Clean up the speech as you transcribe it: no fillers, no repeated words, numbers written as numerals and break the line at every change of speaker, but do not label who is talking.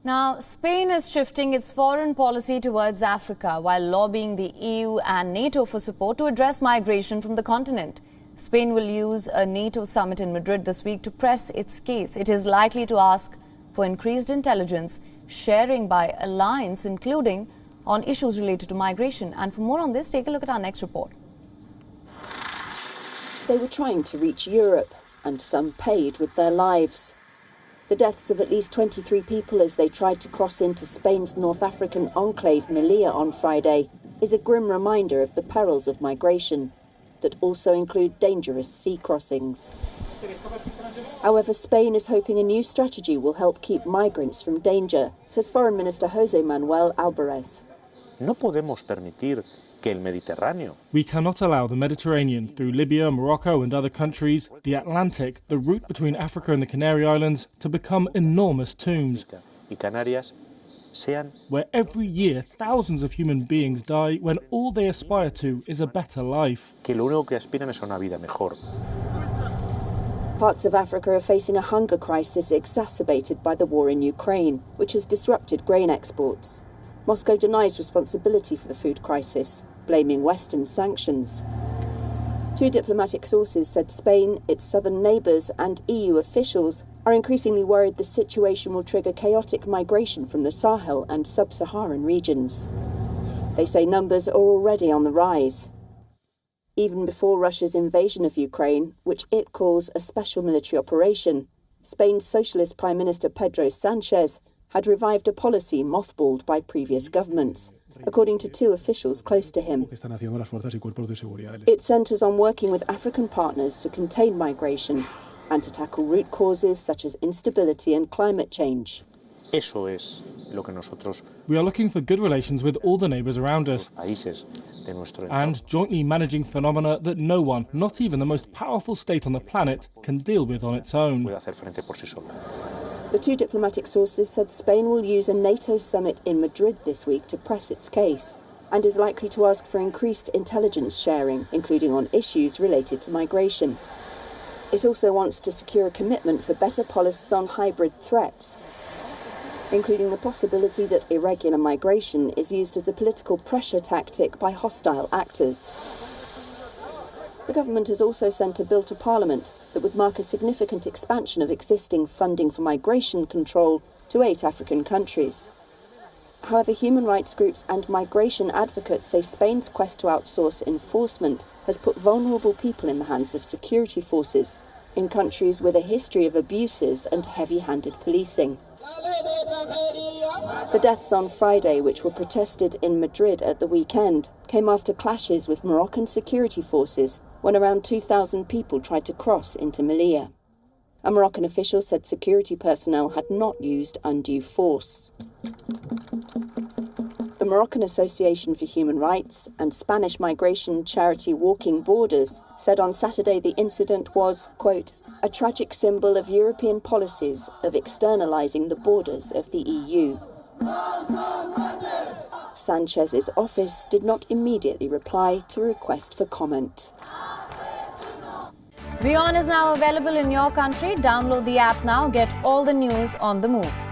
Now, Spain is shifting its foreign policy towards Africa while lobbying the EU and NATO for support to address migration from the continent. Spain will use a NATO summit in Madrid this week to press its case. It is likely to ask for increased intelligence sharing by alliance, including on issues related to migration. And for more on this, take a look at our next report.
They were trying to reach Europe, and some paid with their lives. The deaths of at least 23 people as they tried to cross into Spain's North African enclave Melilla on Friday is a grim reminder of the perils of migration that also include dangerous sea crossings. However, Spain is hoping a new strategy will help keep migrants from danger, says Foreign Minister José Manuel Álvarez.
No podemos permitir que el Mediterráneo.
We cannot allow the Mediterranean, through Libya, Morocco and other countries, the Atlantic, the route between Africa and the Canary Islands, to become enormous tombs,
Y Canarias sean
where every year thousands of human beings die when all they aspire to is a better life.
que lo único que aspiran es a una vida mejor.
Parts of Africa are facing a hunger crisis exacerbated by the war in Ukraine, which has disrupted grain exports. Moscow denies responsibility for the food crisis, blaming Western sanctions. Two diplomatic sources said Spain, its southern neighbours and EU officials are increasingly worried the situation will trigger chaotic migration from the Sahel and sub-Saharan regions. They say numbers are already on the rise. Even before Russia's invasion of Ukraine, which it calls a special military operation, Spain's Socialist Prime Minister Pedro Sánchez had revived a policy mothballed by previous governments, according to two officials close to him. It centres on working with African partners to contain migration and to tackle root causes such as instability and climate change.
Eso es lo que nosotros,
We are looking for good relations with all the neighbours around us
países de nuestro entorno,
and jointly managing phenomena that no one, not even the most powerful state on the planet, can deal with on its own.
puede hacer frente por sí sola.
The two diplomatic sources said Spain will use a NATO summit in Madrid this week to press its case and is likely to ask for increased intelligence sharing, including on issues related to migration. It also wants to secure a commitment for better policies on hybrid threats, including the possibility that irregular migration is used as a political pressure tactic by hostile actors. The government has also sent a bill to Parliament that would mark a significant expansion of existing funding for migration control to 8 African countries. However, human rights groups and migration advocates say Spain's quest to outsource enforcement has put vulnerable people in the hands of security forces in countries with a history of abuses and heavy-handed policing. The deaths on Friday, which were protested in Madrid at the weekend, came after clashes with Moroccan security forces when around 2,000 people tried to cross into Melilla. A Moroccan official said security personnel had not used undue force. The Moroccan Association for Human Rights and Spanish migration charity Walking Borders said on Saturday the incident was, quote, a tragic symbol of European policies of externalising the borders of the EU. Sanchez's office did not immediately reply to a request for comment.
WION is now available in your country. Download the app now. Get all the news on the move.